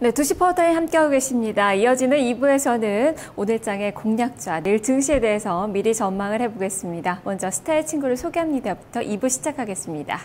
네, 2시 퍼더에 함께하고 계십니다. 이어지는 2부에서는 오늘장의 공략자, 내일 증시에 대해서 미리 전망을 해보겠습니다. 먼저 스타의 친구를 소개합니다부터 2부 시작하겠습니다.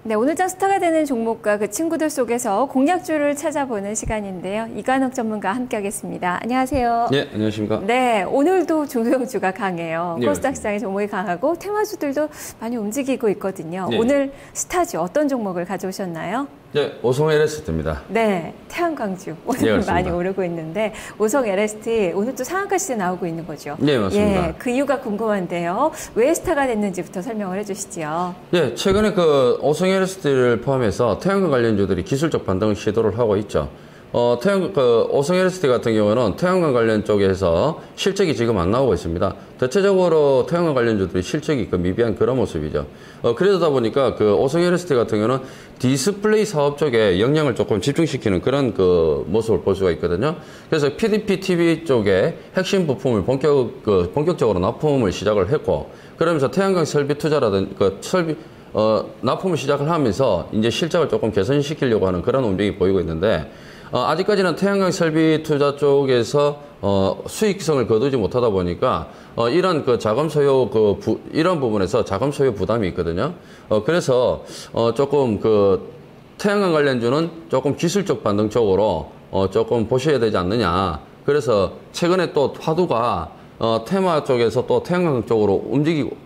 네, 오늘장 스타가 되는 종목과 그 친구들 속에서 공략주를 찾아보는 시간인데요. 이관욱 전문가와 함께하겠습니다. 안녕하세요. 네, 안녕하십니까. 네, 오늘도 중소형주가 강해요. 네, 코스닥 시장의 종목이 강하고 테마주들도 많이 움직이고 있거든요. 네. 오늘 스타주 어떤 종목을 가져오셨나요? 네, 오성 LST입니다. 네, 태양광주 오늘 네, 많이 오르고 있는데 오성 LST 오늘 또 상한가 시세 나오고 있는 거죠? 네, 맞습니다. 예, 그 이유가 궁금한데요. 왜 스타가 됐는지부터 설명을 해주시죠. 네, 최근에 그 오성 LST를 포함해서 태양광 관련주들이 기술적 반등을 시도를 하고 있죠. 오성 LST 같은 경우는 태양광 관련 쪽에서 실적이 지금 안 나오고 있습니다. 대체적으로 태양광 관련주들이 실적이 미비한 그런 모습이죠. 그러다 보니까 그 오성 LST 같은 경우는 디스플레이 사업 쪽에 역량을 조금 집중시키는 그런 그 모습을 볼 수가 있거든요. 그래서 PDP TV 쪽에 핵심 부품을 본격적으로 납품을 시작을 했고, 그러면서 태양광 설비 투자라든지 납품을 시작을 하면서 이제 실적을 조금 개선시키려고 하는 그런 움직임이 보이고 있는데, 아직까지는 태양광 설비 투자 쪽에서 수익성을 거두지 못하다 보니까 이런 그 자금 소요 이런 부분에서 자금 소요 부담이 있거든요. 그래서 조금 그 태양광 관련주는 조금 기술적 반등 쪽으로 조금 보셔야 되지 않느냐. 그래서 최근에 또 화두가 테마 쪽에서 또 태양광 쪽으로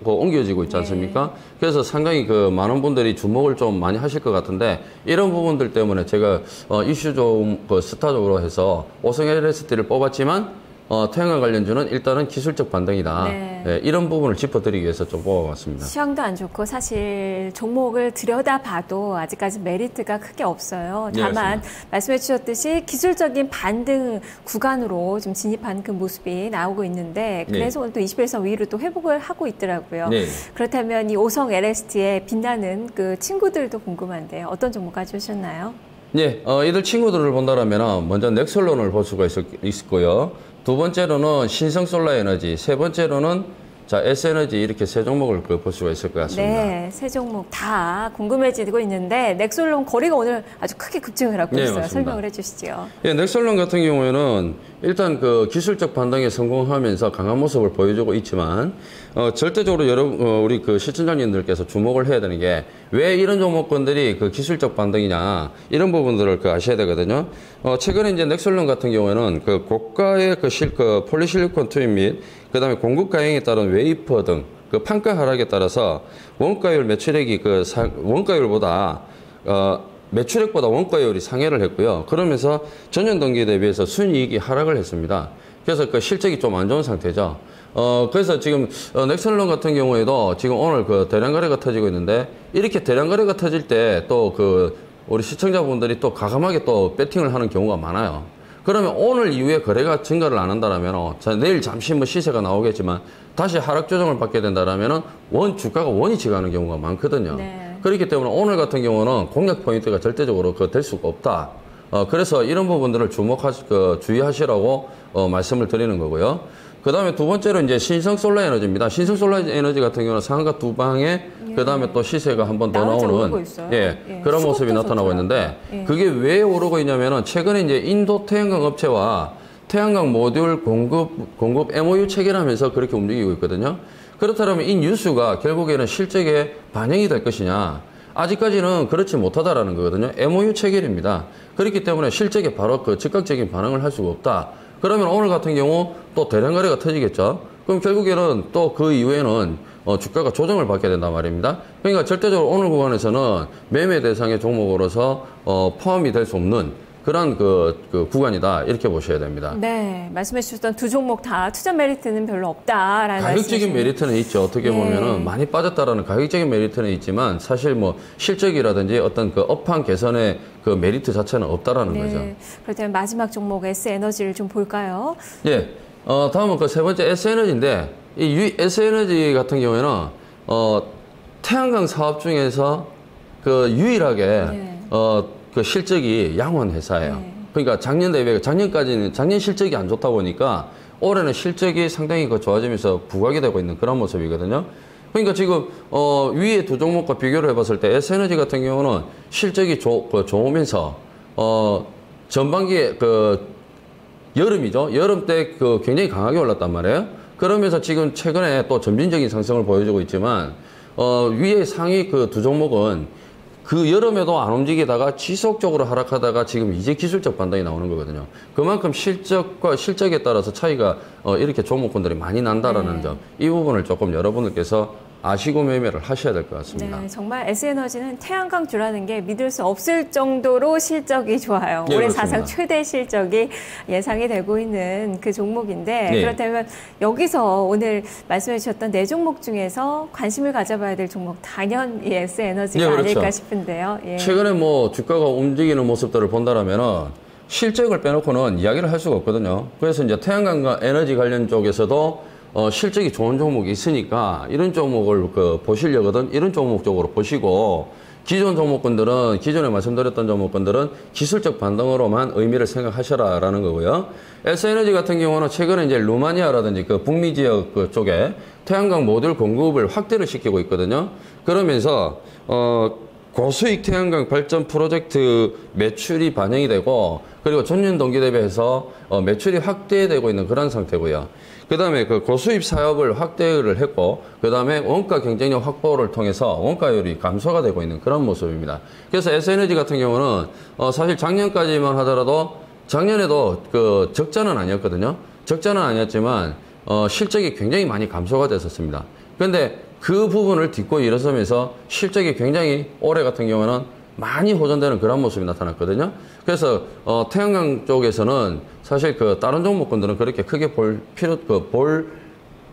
옮겨지고 있지 않습니까? 네. 그래서 상당히 그 많은 분들이 주목을 좀 많이 하실 것 같은데, 이런 부분들 때문에 제가 이슈 좀 스타적으로 해서 오성 LST를 뽑았지만 태양광 관련주는 일단은 기술적 반등이다. 네. 네, 이런 부분을 짚어드리기 위해서 좀 뽑아봤습니다. 시황도 안 좋고 사실 종목을 들여다봐도 아직까지 메리트가 크게 없어요. 다만 네, 말씀해 주셨듯이 기술적인 반등 구간으로 좀 진입하는 그 모습이 나오고 있는데, 그래서 네, 오늘 또 21선 위로 또 회복을 하고 있더라고요. 네. 그렇다면 이 오성 LST에 빛나는 그 친구들도 궁금한데요. 어떤 종목 가져오셨나요? 네, 이들 친구들을 본다면 먼저 넥솔론을 볼 수가 있고요. 두 번째로는 신성솔라에너지, 세 번째로는 S에너지, 이렇게 세 종목을 볼 수가 있을 것 같습니다. 네, 세 종목 다 궁금해지고 있는데 넥솔론 거래가 오늘 아주 크게 급증을 하고 있어요. 맞습니다. 설명을 해주시죠. 예, 넥솔론 같은 경우에는 일단 그 기술적 반등에 성공하면서 강한 모습을 보여주고 있지만, 절대적으로 우리 그 시청자님들께서 주목을 해야 되는 게 왜 이런 종목군들이 그 기술적 반등이냐, 이런 부분들을 아셔야 되거든요. 최근에 이제 넥솔론 같은 경우에는 그 고가의 그 폴리실리콘 투입 및 그다음에 공급 가행에 따른 웨이퍼 등 그 판가 하락에 따라서 원가율 매출액이 원가율보다 매출액보다 원가율이 상회를 했고요. 그러면서 전년 동기 대비해서 순이익이 하락을 했습니다. 그래서 그 실적이 좀 안 좋은 상태죠. 그래서 지금 넥솔론 같은 경우에도 지금 오늘 그 대량 거래가 터지고 있는데, 이렇게 대량 거래가 터질 때 또 우리 시청자분들이 또 과감하게 또 배팅을 하는 경우가 많아요. 그러면 오늘 이후에 거래가 증가를 안 한다라면, 내일 잠시 시세가 나오겠지만 다시 하락 조정을 받게 된다라면 주가가 원위치 가는 경우가 많거든요. 네. 그렇기 때문에 오늘 같은 경우는 공략 포인트가 절대적으로 될 수가 없다. 그래서 이런 부분들을 주의하시라고 말씀을 드리는 거고요. 그 다음에 두 번째로 이제 신성솔라에너지입니다. 신성솔라에너지 같은 경우는 상한가 두 방에 그 다음에 또 시세가 한 번 더 나오는 그런 모습이 나타나고 있는데, 그게 왜 오르고 있냐면은 최근에 이제 인도 태양광 업체와 태양광 모듈 공급 MOU 체결하면서 그렇게 움직이고 있거든요. 그렇다면 이 뉴스가 결국에는 실적에 반영이 될 것이냐? 아직까지는 그렇지 못하다라는 거거든요. MOU 체결입니다. 그렇기 때문에 실적에 바로 그 즉각적인 반응을 할 수가 없다. 그러면 오늘 같은 경우 또 대량 거래가 터지겠죠. 그럼 결국에는 또 그 이후에는 주가가 조정을 받게 된단 말입니다. 그러니까 절대적으로 오늘 구간에서는 매매 대상의 종목으로서 포함이 될 수 없는 그런 그 구간이다, 이렇게 보셔야 됩니다. 네, 말씀해 주셨던 두 종목 다 투자 메리트는 별로 없다라는 가격적인 메리트는 있죠. 어떻게 보면은 많이 빠졌다라는 가격적인 메리트는 있지만, 사실 뭐 실적이라든지 어떤 그 업황 개선의 그 메리트 자체는 없다라는 거죠. 그렇다면 마지막 종목 S에너지를 좀 볼까요? 예. 다음은 그 세 번째 S에너지인데, 이 S에너지 같은 경우에는 태양광 사업 중에서 그 유일하게 그 실적이 양호한 회사예요. 그러니까 작년 실적이 안 좋다 보니까 올해는 실적이 상당히 좋아지면서 부각이 되고 있는 그런 모습이거든요. 그러니까 지금 위에 두 종목과 비교를 해봤을 때 S에너지 같은 경우는 실적이 좋으면서 전반기에 여름이죠. 여름 때 굉장히 강하게 올랐단 말이에요. 그러면서 지금 최근에 또 점진적인 상승을 보여주고 있지만 위에 상위 두 종목은 그 여름에도 안 움직이다가 지속적으로 하락하다가 지금 이제 기술적 반등이 나오는 거거든요. 그만큼 실적에 따라서 차이가 이렇게 종목군들이 많이 난다라는 점, 이 부분을 조금 여러분들께서 아시고 매매를 하셔야 될 것 같습니다. 네, 정말 S에너지는 태양광주라는 게 믿을 수 없을 정도로 실적이 좋아요. 네, 올해 그렇습니다. 사상 최대 실적이 예상이 되고 있는 그 종목인데 네. 그렇다면 여기서 오늘 말씀해 주셨던 네 종목 중에서 관심을 가져봐야 될 종목 당연히 S에너지가 네, 그렇죠. 아닐까 싶은데요. 예. 최근에 주가가 움직이는 모습들을 본다라면은 실적을 빼놓고는 이야기를 할 수가 없거든요. 그래서 이제 태양광과 에너지 관련 쪽에서도 실적이 좋은 종목이 있으니까 이런 종목을 보시려거든 이런 종목 쪽으로 보시고 기존 종목군들은 기존에 말씀드렸던 종목군들은 기술적 반등으로만 의미를 생각하셔라라는 거고요. S에너지 같은 경우는 최근에 이제 루마니아라든지 북미 지역 쪽에 태양광 모듈 공급을 확대를 시키고 있거든요. 그러면서 고수익 태양광 발전 프로젝트 매출이 반영이 되고 그리고 전년 동기 대비해서 매출이 확대되고 있는 그런 상태고요. 그 다음에 고수입 사업을 확대를 했고 그 다음에 원가 경쟁력 확보를 통해서 원가율이 감소가 되고 있는 그런 모습입니다. 그래서 S에너지 같은 경우는 사실 작년까지만 하더라도 작년에도 적자는 아니었거든요. 적자는 아니었지만 실적이 굉장히 많이 감소가 됐었습니다. 그런데 그 부분을 딛고 일어서면서 실적이 굉장히 올해 같은 경우는 많이 호전되는 그런 모습이 나타났거든요. 그래서 태양광 쪽에서는 사실 다른 종목군들은 그렇게 크게 볼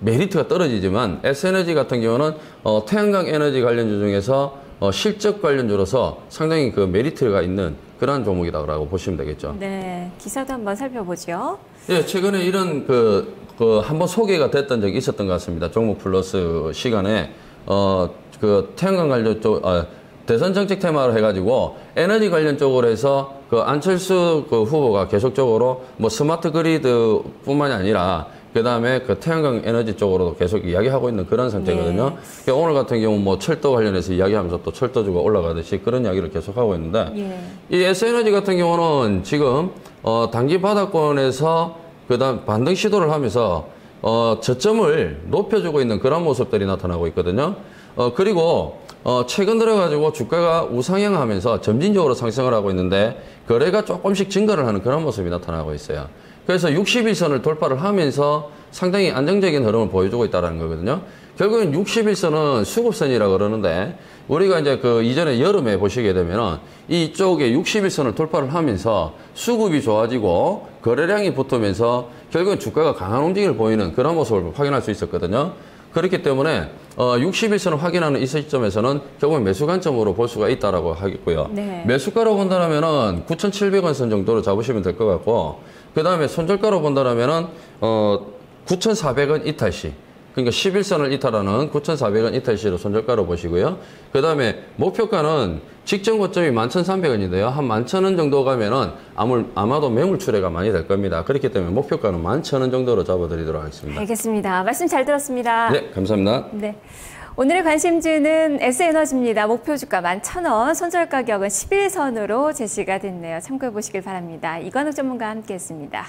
메리트가 떨어지지만 S에너지 같은 경우는 태양광 에너지 관련주 중에서 실적 관련주로서 상당히 메리트가 있는 그런 종목이다라고 보시면 되겠죠. 네, 기사도 한번 살펴보죠. 예, 최근에 이런 한번 소개가 됐던 적이 있었던 것 같습니다. 종목 플러스 시간에 태양광 관련 쪽 대선 정책 테마로 해가지고 에너지 관련 쪽으로 해서 안철수 후보가 계속적으로 스마트 그리드뿐만이 아니라 그 다음에 태양광 에너지 쪽으로도 계속 이야기하고 있는 그런 상태거든요. 네. 오늘 같은 경우 철도 관련해서 이야기하면서 또 철도주가 올라가듯이 그런 이야기를 계속하고 있는데 이 S에너지 같은 경우는 지금 단기 바닥권에서 그다음 반등 시도를 하면서 저점을 높여주고 있는 그런 모습들이 나타나고 있거든요. 그리고 최근 들어가지고 주가가 우상향하면서 점진적으로 상승을 하고 있는데 거래가 조금씩 증가를 하는 그런 모습이 나타나고 있어요. 그래서 61선을 돌파를 하면서 상당히 안정적인 흐름을 보여주고 있다는 거거든요. 결국엔 61선은 수급선이라고 그러는데 우리가 이제 이전에 여름에 보시게 되면은 이쪽에 61선을 돌파를 하면서 수급이 좋아지고 거래량이 붙으면서 결국엔 주가가 강한 움직임을 보이는 그런 모습을 확인할 수 있었거든요. 그렇기 때문에 61선을 확인하는 이 시점에서는 결국은 매수 관점으로 볼 수가 있다라고 하겠고요. 네. 매수가로 본다면은 9,700원 선 정도로 잡으시면 될 것 같고 그 다음에 손절가로 본다면은 9,400원 이탈시. 그러니까 11선을 이탈하는 9,400원 이탈시로 손절가로 보시고요. 그 다음에 목표가는 직전 고점이 11,300원인데요. 한 11,000원 정도 가면은 아마도 매물 출회가 많이 될 겁니다. 그렇기 때문에 목표가는 11,000원 정도로 잡아드리도록 하겠습니다. 알겠습니다. 말씀 잘 들었습니다. 네, 감사합니다. 네. 오늘의 관심주는 S에너지입니다. 목표 주가 11,000원, 손절 가격은 11선으로 제시가 됐네요. 참고해 보시길 바랍니다. 이관욱 전문가와 함께했습니다.